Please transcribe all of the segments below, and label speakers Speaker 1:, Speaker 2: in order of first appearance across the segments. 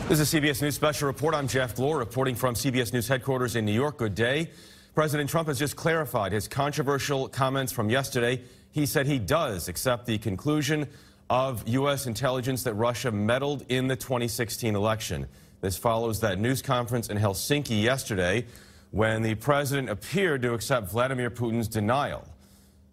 Speaker 1: This is a CBS News Special Report. I'm Jeff Glor, reporting from CBS News headquarters in New York. Good day. President Trump has just clarified his controversial comments from yesterday. He said he does accept the conclusion of U.S. intelligence that Russia meddled in the 2016 election. This follows that news conference in Helsinki yesterday when the president appeared to accept Vladimir Putin's denial.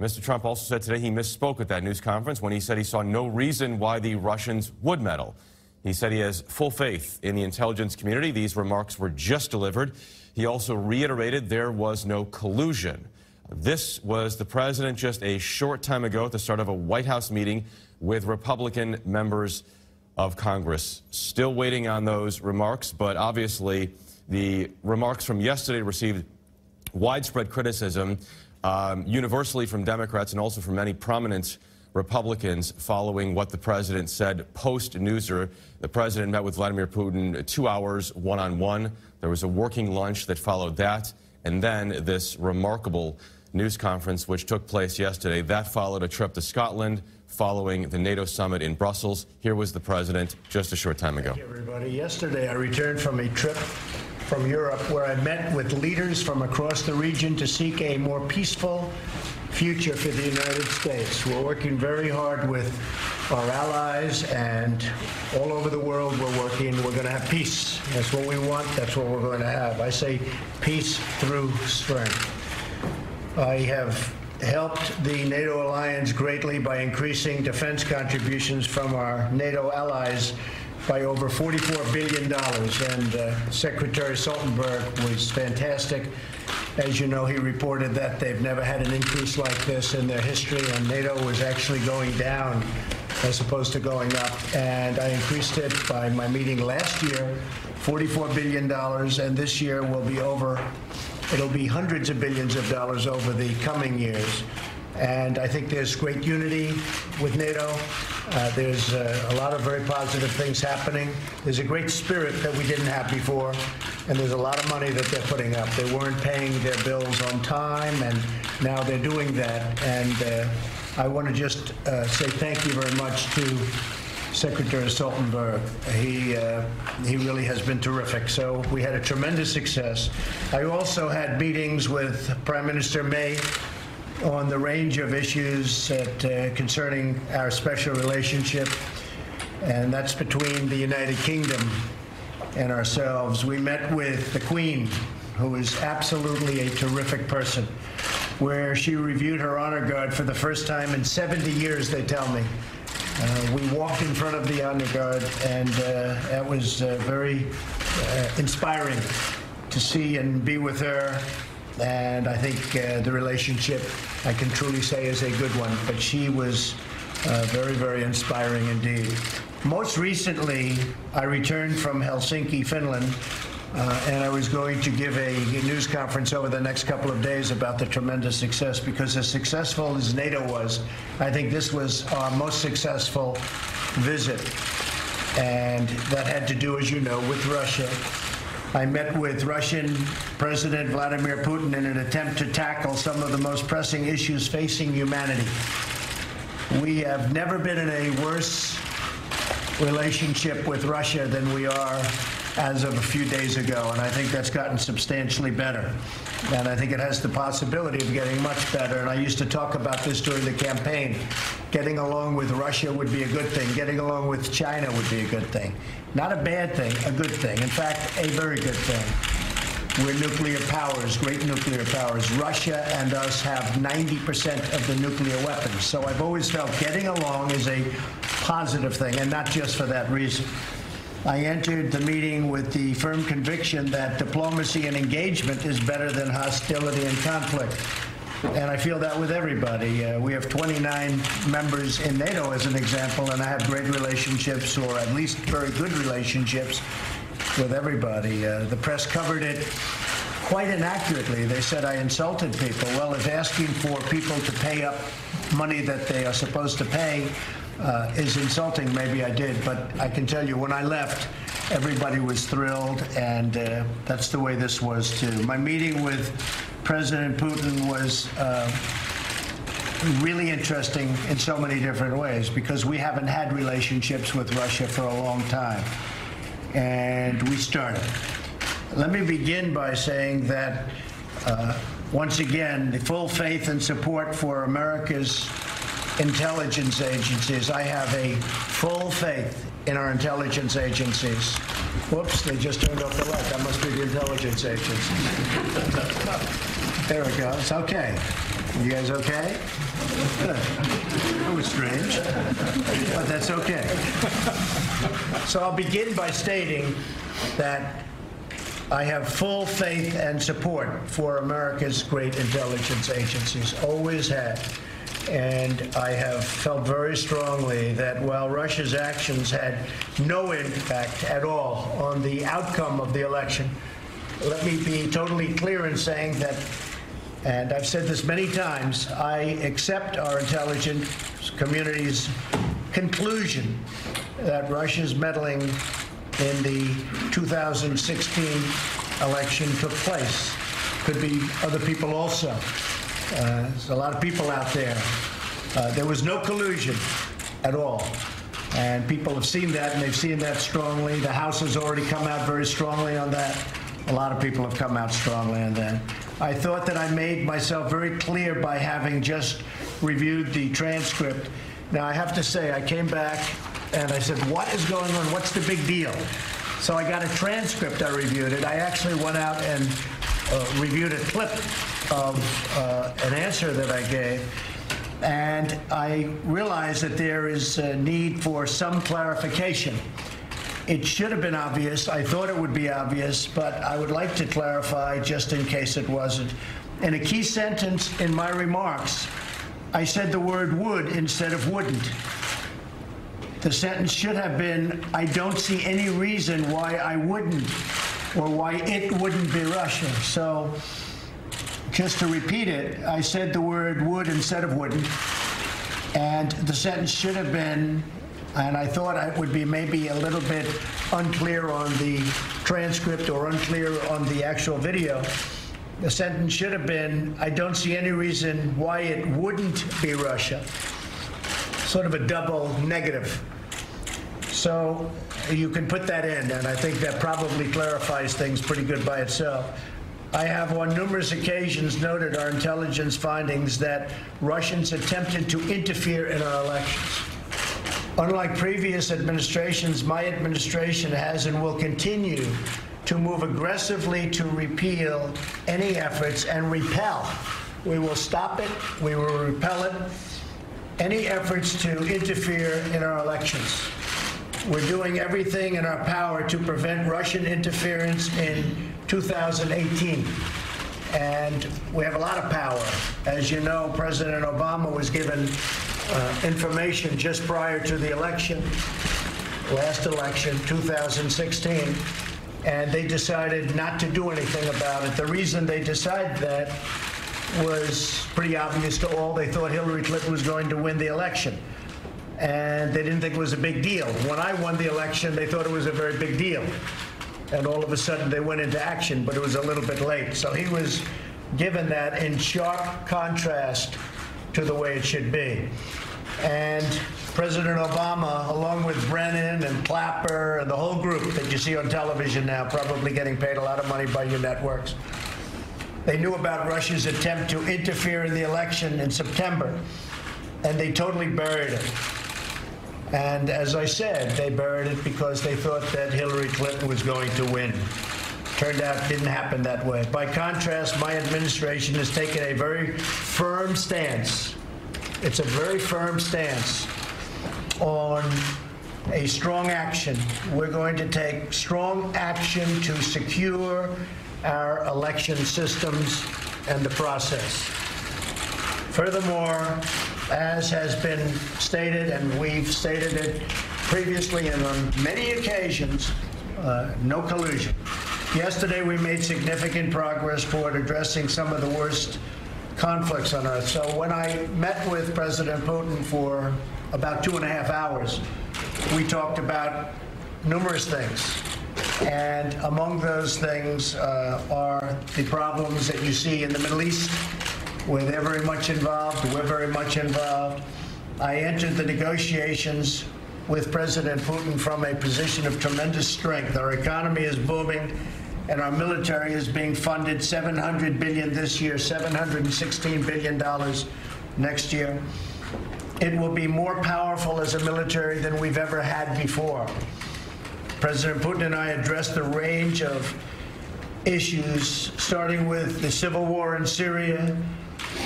Speaker 1: Mr. Trump also said today he misspoke at that news conference when he said he saw no reason why the Russians would meddle. He said he has full faith in the intelligence community. These remarks were just delivered. He also reiterated there was no collusion. This was the president just a short time ago at the start of a White House meeting with Republican members of Congress. Still waiting on those remarks, but obviously the remarks from yesterday received widespread criticism, universally from Democrats and also from many prominent Republicans following what the president said post-newser. The president met with Vladimir Putin 2 hours one-on-one. There was a working lunch that followed that, and then this remarkable news conference which took place yesterday. That followed a trip to Scotland following the NATO summit in Brussels. Here was the president just a short time ago.
Speaker 2: Thank you, everybody. Yesterday I returned from a trip from Europe where I met with leaders from across the region to seek a more peaceful future for the United States. We're working very hard with our allies, and all over the world we're working. We're going to have peace. That's what we want. That's what we're going to have. I say peace through strength. I have helped the NATO alliance greatly by increasing defense contributions from our NATO allies by over $44 billion, and Secretary Stoltenberg was fantastic. As you know, he reported that they've never had an increase like this in their history, and NATO was actually going down as opposed to going up. And I increased it by my meeting last year, $44 billion, and this year will be it'll be hundreds of billions of dollars over the coming years. And I think there's great unity with NATO. There's a lot of very positive things happening. There's a great spirit that we didn't have before, and there's a lot of money that they're putting up. They weren't paying their bills on time, and now they're doing that. And I want to just say thank you very much to Secretary Stoltenberg. He really has been terrific. So we had a tremendous success. I also had meetings with Prime Minister May on the range of issues concerning our special relationship, and that's between the United Kingdom and ourselves. We met with the Queen, who is absolutely a terrific person, where she reviewed her honor guard for the first time in 70 years, they tell me. We walked in front of the honor guard, and that was very inspiring to see and be with her. And I think the relationship, I can truly say, is a good one. But she was very, very inspiring indeed. Most recently, I returned from Helsinki, Finland, and I was going to give a news conference over the next couple of days about the tremendous success, because as successful as NATO was, I think this was our most successful visit. And that had to do, as you know, with Russia. I met with Russian President Vladimir Putin in an attempt to tackle some of the most pressing issues facing humanity. We have never been in a worse relationship with Russia than we are as of a few days ago, and I think that's gotten substantially better. And I think it has the possibility of getting much better. And I used to talk about this during the campaign. Getting along with Russia would be a good thing. Getting along with China would be a good thing. Not a bad thing, a good thing. In fact, a very good thing. We're nuclear powers, great nuclear powers. Russia and us have 90% of the nuclear weapons. So I've always felt getting along is a positive thing, and not just for that reason. I entered the meeting with the firm conviction that diplomacy and engagement is better than hostility and conflict. And I feel that with everybody. We have 29 members in NATO, as an example, and I have great relationships, or at least very good relationships, with everybody. The press covered it quite inaccurately. They said I insulted people. Well, if asking for people to pay up money that they are supposed to pay is insulting, maybe I did. But I can tell you, when I left, everybody was thrilled, and that's the way this was, too. My meeting with President Putin was really interesting in so many different ways, because we haven't had relationships with Russia for a long time. and we started. Let me begin by saying that, once again, the full faith and support for America's intelligence agencies. I have a full faith in our intelligence agencies. Whoops, they just turned off the light. That must be the intelligence agencies. There it goes. Okay. You guys okay? Good. That was strange, but that's okay. So I'll begin by stating that I have full faith and support for America's great intelligence agencies, always had. And I have felt very strongly that while Russia's actions had no impact at all on the outcome of the election, let me be totally clear in saying that, and I've said this many times, I accept our intelligence community's conclusion that Russia's meddling in the 2016 election took place. Could be other people also. There's a lot of people out there. There was no collusion at all. And people have seen that, and they've seen that strongly. The House has already come out very strongly on that. A lot of people have come out strongly on that. I thought that I made myself very clear by having just reviewed the transcript. Now, I have to say, I came back and I said, what is going on? What's the big deal? So I got a transcript. I reviewed it. I actually went out and reviewed a clip of an answer that I gave, and I realized that there is a need for some clarification. It should have been obvious. I thought it would be obvious, but I would like to clarify just in case it wasn't. In a key sentence in my remarks, I said the word would instead of wouldn't. The sentence should have been, I don't see any reason why I wouldn't, or why it wouldn't be Russia. So, just to repeat it, I said the word would instead of wouldn't, and the sentence should have been, and I thought it would be maybe a little bit unclear on the transcript or unclear on the actual video. The sentence should have been, I don't see any reason why it wouldn't be Russia. Sort of a double negative. So you can put that in, and I think that probably clarifies things pretty good by itself. I have on numerous occasions noted our intelligence findings that Russians attempted to interfere in our elections. Unlike previous administrations, my administration has and will continue to move aggressively to repeal any efforts and repel. We will stop it, we will repel it, any efforts to interfere in our elections. We're doing everything in our power to prevent Russian interference in 2018. And we have a lot of power. As you know, President Obama was given information just prior to the election, last election, 2016, and they decided not to do anything about it. The reason they decided that was pretty obvious to all. They thought Hillary Clinton was going to win the election, and they didn't think it was a big deal. When I won the election, they thought it was a very big deal. And all of a sudden, they went into action, but it was a little bit late. So he was given that in sharp contrast to the way it should be. And President Obama, along with Brennan and Clapper and the whole group that you see on television now, probably getting paid a lot of money by your networks, they knew about Russia's attempt to interfere in the election in September, and they totally buried it. And as I said, they buried it because they thought that Hillary Clinton was going to win. Turned out it didn't happen that way. By contrast, my administration has taken a very firm stance. It's a very firm stance on a strong action. We're going to take strong action to secure our election systems and the process. Furthermore, as has been stated, and we've stated it previously and on many occasions, no collusion. Yesterday, we made significant progress toward addressing some of the worst conflicts on Earth. So when I met with President Putin for about 2.5 hours, we talked about numerous things. And among those things are the problems that you see in the Middle East, where they're very much involved, we're very much involved. I entered the negotiations with President Putin from a position of tremendous strength. Our economy is booming, and our military is being funded $700 billion this year, $716 billion next year. It will be more powerful as a military than we've ever had before. President Putin and I addressed a range of issues, starting with the civil war in Syria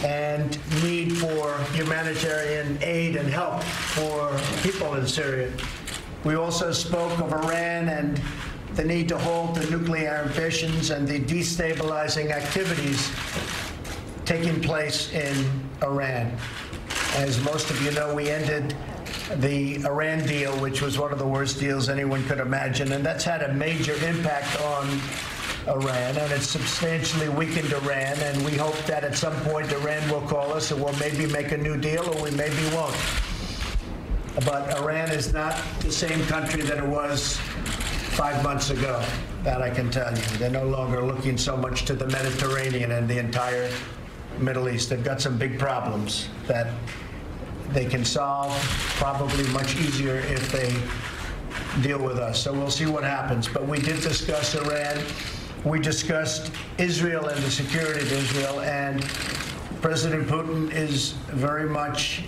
Speaker 2: and need for humanitarian aid and help for people in Syria. We also spoke of Iran and the need to halt the nuclear ambitions and the destabilizing activities taking place in Iran. As most of you know, we ended the Iran deal, which was one of the worst deals anyone could imagine, and that's had a major impact on Iran, and it's substantially weakened Iran, and we hope that at some point Iran will call us and we'll maybe make a new deal, or we maybe won't. But Iran is not the same country that it was 5 months ago, that I can tell you. They're no longer looking so much to the Mediterranean and the entire Middle East. They've got some big problems that they can solve probably much easier if they deal with us. So we'll see what happens. But we did discuss Iran. We discussed Israel and the security of Israel, and President Putin is very much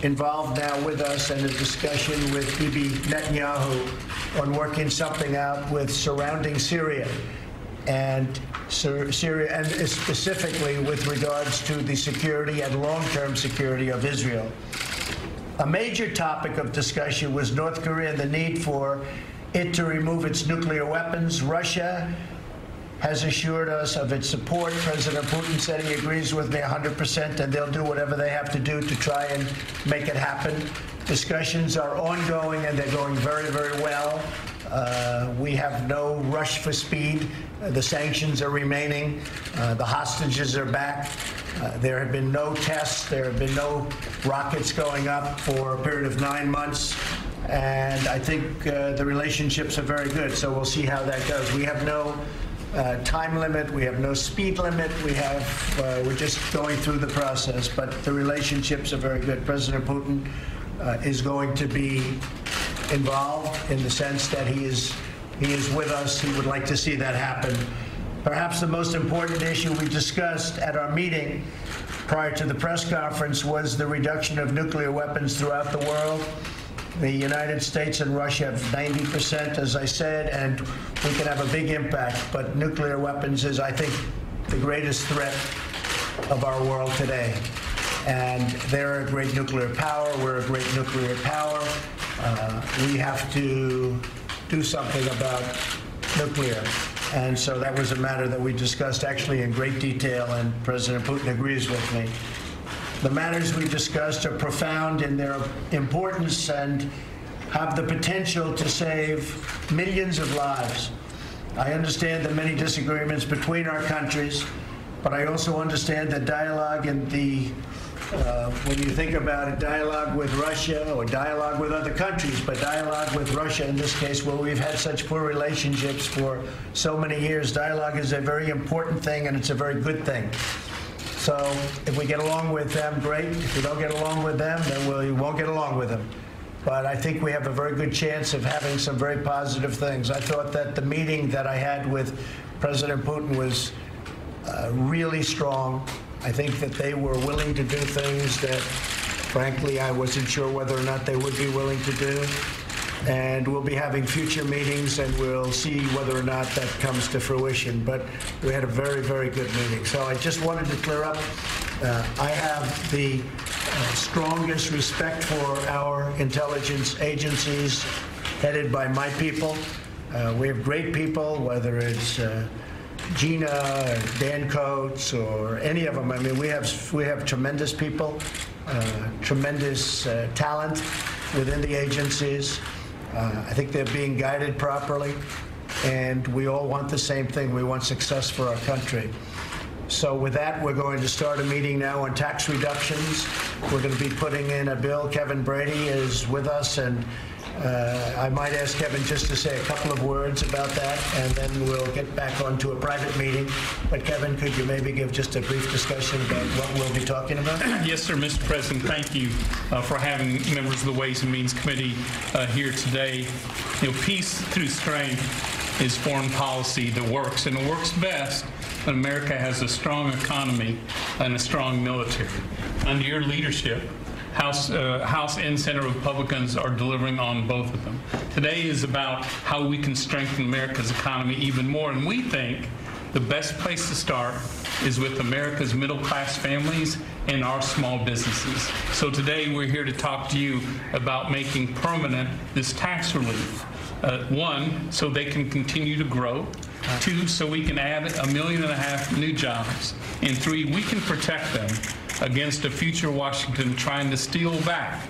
Speaker 2: involved now with us in a discussion with Bibi Netanyahu on working something out with surrounding Syria and specifically with regards to the security and long-term security of Israel. A major topic of discussion was North Korea and the need for it to remove its nuclear weapons. Russia has assured us of its support. President Putin said he agrees with me 100%, and they'll do whatever they have to do to try and make it happen. Discussions are ongoing, and they're going very, very well. We have no rush for speed. The sanctions are remaining. The hostages are back. There have been no tests. There have been no rockets going up for a period of 9 months. And I think the relationships are very good. So we'll see how that goes. We have no time limit. We have no speed limit. We're just going through the process. But the relationships are very good. President Putin is going to be involved in the sense that he is with us. He would like to see that happen. Perhaps the most important issue we discussed at our meeting prior to the press conference was the reduction of nuclear weapons throughout the world. The United States and Russia have 90%, as I said, and we can have a big impact. But nuclear weapons is, I think, the greatest threat of our world today. And they're a great nuclear power. We're a great nuclear power. We have to do something about nuclear. And so that was a matter that we discussed actually in great detail, and President Putin agrees with me. The matters we discussed are profound in their importance and have the potential to save millions of lives. I understand the many disagreements between our countries, but I also understand that dialogue and when you think about it, dialogue with Russia or dialogue with other countries, but dialogue with Russia in this case, where we've had such poor relationships for so many years, dialogue is a very important thing, and it's a very good thing. So if we get along with them, great. If we don't get along with them, then we won't get along with them. But I think we have a very good chance of having some very positive things. I thought that the meeting that I had with President Putin was really strong. I think that they were willing to do things that, frankly, I wasn't sure whether or not they would be willing to do. And we'll be having future meetings, and we'll see whether or not that comes to fruition. But we had a very, very good meeting. So I just wanted to clear up. I have the strongest respect for our intelligence agencies headed by my people. We have great people, whether it's Gina, or Dan Coates, or any of them. I mean, we have tremendous people, tremendous talent within the agencies. I think they're being guided properly, and we all want the same thing. We want success for our country. So with that, we're going to start a meeting now on tax reductions. We're going to be putting in a bill. Kevin Brady is with us, and I might ask Kevin just to say a couple of words about that, and then we'll get back onto a private meeting. But Kevin, could you maybe give just a brief discussion about what we'll be talking about?
Speaker 3: Yes, sir, Mr. President. Thank you for having members of the Ways and Means Committee here today. You know, peace through strength is foreign policy that works, and it works best when America has a strong economy and a strong military. Under your leadership, House and Senate Republicans are delivering on both of them. Today is about how we can strengthen America's economy even more, and we think the best place to start is with America's middle-class families and our small businesses. So today we're here to talk to you about making permanent this tax relief. One, so they can continue to grow. Two, so we can add 1.5 million new jobs. And three, we can protect them against a future Washington trying to steal back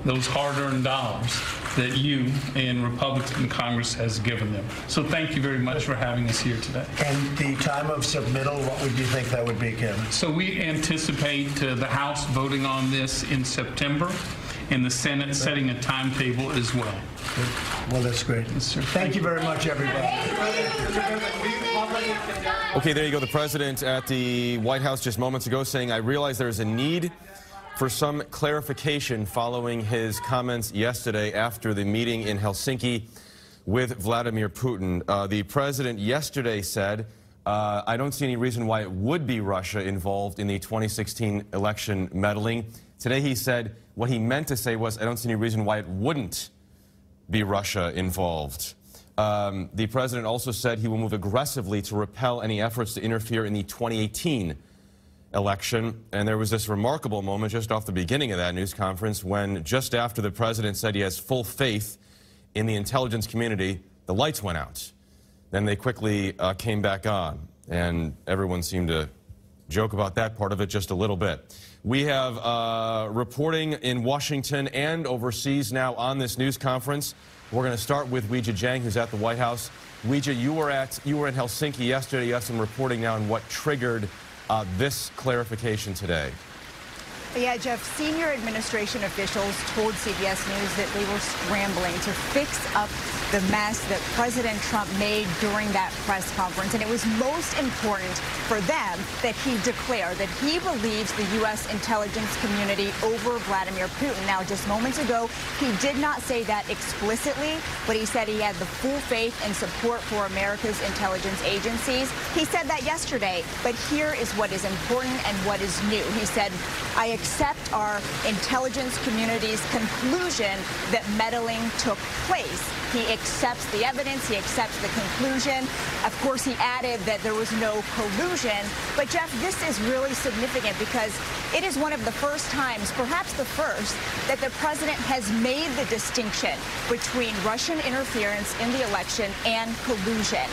Speaker 3: those hard-earned dollars that you and Republican Congress has given them. So thank you very much for having us here today.
Speaker 2: And the time of submittal, what would you think that would be, Kevin?
Speaker 3: So we anticipate the House voting on this in September, and the Senate setting a timetable as well.
Speaker 2: Well, that's great.
Speaker 3: Yes, sir.
Speaker 2: Thank you very much, everybody.
Speaker 1: Okay, there you go. The president at the White House just moments ago saying, I realize there is a need for some clarification following his comments yesterday after the meeting in Helsinki with Vladimir Putin. The president yesterday said, I don't see any reason why it would be Russia involved in the 2016 election meddling. Today he said what he meant to say was, I don't see any reason why it wouldn't be Russia involved. The president also said he will move aggressively to repel any efforts to interfere in the 2018 election. And there was this remarkable moment just off the beginning of that news conference when, just after the president said he has full faith in the intelligence community, the lights went out. Then they quickly came back on, and everyone seemed to joke about that part of it just a little bit. We have reporting in Washington and overseas now on this news conference. We're going to start with Weijia Jiang, who's at the White House. Weijia, you were in Helsinki yesterday. You have some reporting now on what triggered this clarification today.
Speaker 4: Yeah, Jeff, senior administration officials told CBS News that they were scrambling to fix up the mess that President Trump made during that press conference. And it was most important for them that he declare that he believes the U.S. intelligence community over Vladimir Putin. Now, just moments ago, he did not say that explicitly, but he said he had the full faith and support for America's intelligence agencies. He said that yesterday, but here is what is important and what is new. He said, I accept our intelligence community's conclusion that meddling took place. He accepts the evidence. He accepts the conclusion. Of course, he added that there was no collusion. But, Jeff, this is really significant because it is one of the first times, perhaps the first, that the president has made the distinction between Russian interference in the election and collusion.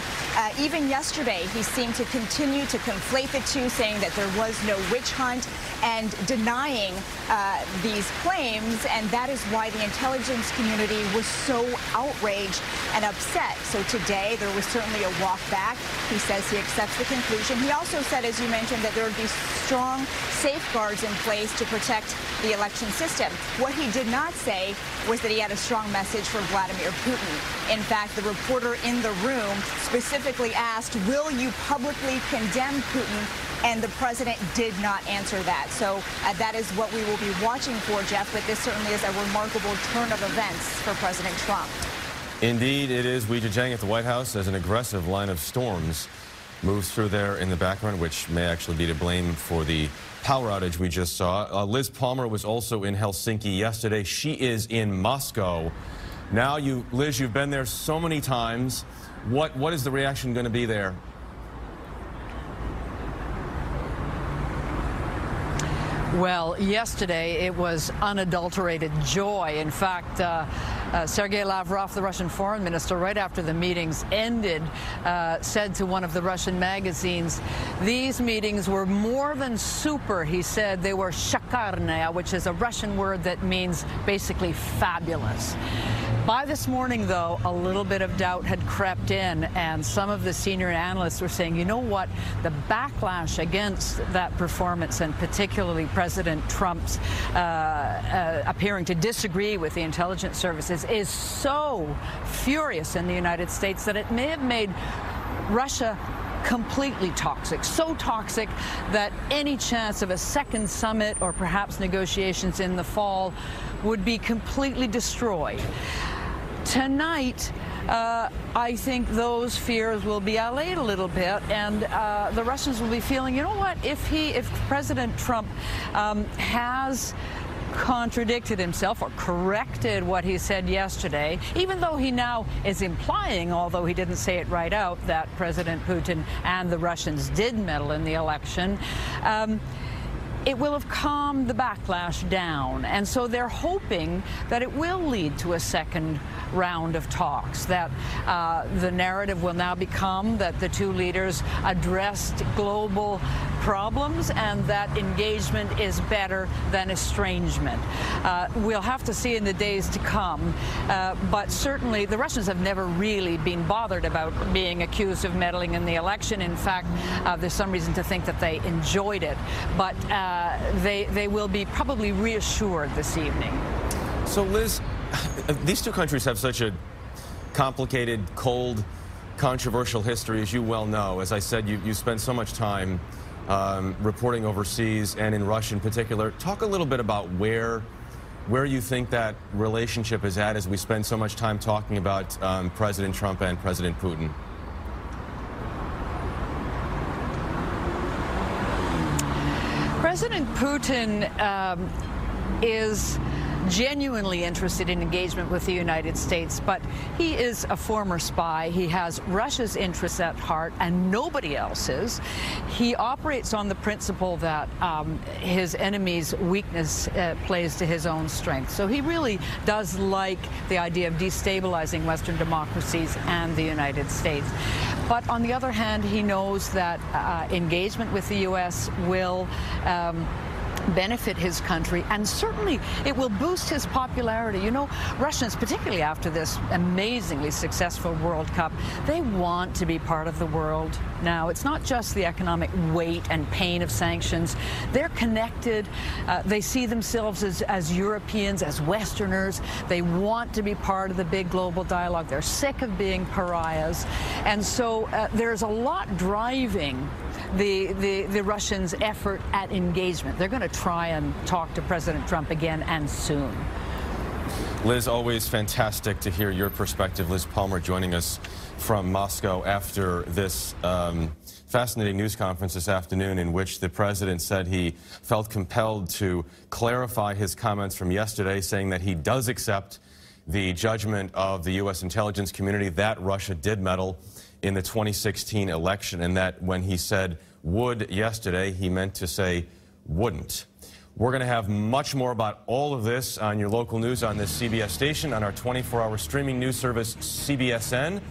Speaker 4: Even yesterday, he seemed to continue to conflate the two, saying that there was no witch hunt and denying these claims. And that is why the intelligence community was so outraged and upset. So today, there was certainly a walk back. He says he accepts the conclusion. He also said, as you mentioned, that there would be strong safeguards in place to protect the election system. What he did not say was that he had a strong message for Vladimir Putin. In fact, the reporter in the room specifically asked, will you publicly condemn Putin? And the president did not answer that. So that is what we will be watching for, Jeff. But this certainly is a remarkable turn of events for President Trump.
Speaker 1: Indeed, it is. Weijia Jiang at the White House as an aggressive line of storms moves through there in the background, which may actually be to blame for the power outage we just saw. Liz Palmer was also in Helsinki yesterday. She is in Moscow. Now, Liz, you've been there so many times. What is the reaction going to be there?
Speaker 5: Well, yesterday it was unadulterated joy. In fact, Sergei Lavrov, the Russian foreign minister, right after the meetings ended, said to one of the Russian magazines, these meetings were more than super. He said they were shakarnaya, which is a Russian word that means basically fabulous. By this morning, though, a little bit of doubt had crept in, and some of the senior analysts were saying, you know what, the backlash against that performance, and particularly President Trump's appearing to disagree with the intelligence services, is so furious in the United States that it may have made Russia completely toxic, so toxic that any chance of a second summit or perhaps negotiations in the fall would be completely destroyed. Tonight, I think those fears will be allayed a little bit, and the Russians will be feeling, you know what, if President Trump has contradicted himself or corrected what he said yesterday, even though he now is implying, although he didn't say it right out, that President Putin and the Russians did meddle in the election, it will have calmed the backlash down. And so they're hoping that it will lead to a second round of talks, that the narrative will now become that the two leaders addressed global problems and that engagement is better than estrangement. We'll have to see in the days to come, but certainly the Russians have never really been bothered about being accused of meddling in the election. In fact, there's some reason to think that they enjoyed it, but they will be probably reassured this evening.
Speaker 1: So, Liz, these two countries have such a complicated, cold, controversial history, as you well know. As I said, you spend so much time reporting overseas and in Russia in particular. Talk a little bit about where you think that relationship is at as we spend so much time talking about President Trump and President Putin.
Speaker 5: President Putin is genuinely interested in engagement with the United States, but he is a former spy. He has Russia's interests at heart and nobody else's. He operates on the principle that his enemy's weakness plays to his own strength. So he really does like the idea of destabilizing Western democracies and the United States. But on the other hand, he knows that engagement with the U.S. will benefit his country, and certainly it will boost his popularity. You know, Russians, particularly after this amazingly successful World Cup, they want to be part of the world now. It's not just the economic weight and pain of sanctions. They're connected. They see themselves as Europeans, as Westerners. They want to be part of the big global dialogue. They're sick of being pariahs. And so there's a lot driving the Russians' effort at engagement. They're going to try and talk to President Trump again, and soon.
Speaker 1: Liz, always fantastic to hear your perspective. Liz Palmer joining us from Moscow after this fascinating news conference this afternoon, in which the president said he felt compelled to clarify his comments from yesterday, saying that he does accept the judgment of the U.S. intelligence community that Russia did meddle in the 2016 election, and that when he said would yesterday, he meant to say wouldn't. We're going to have much more about all of this on your local news on this CBS station, on our 24-hour streaming news service, CBSN.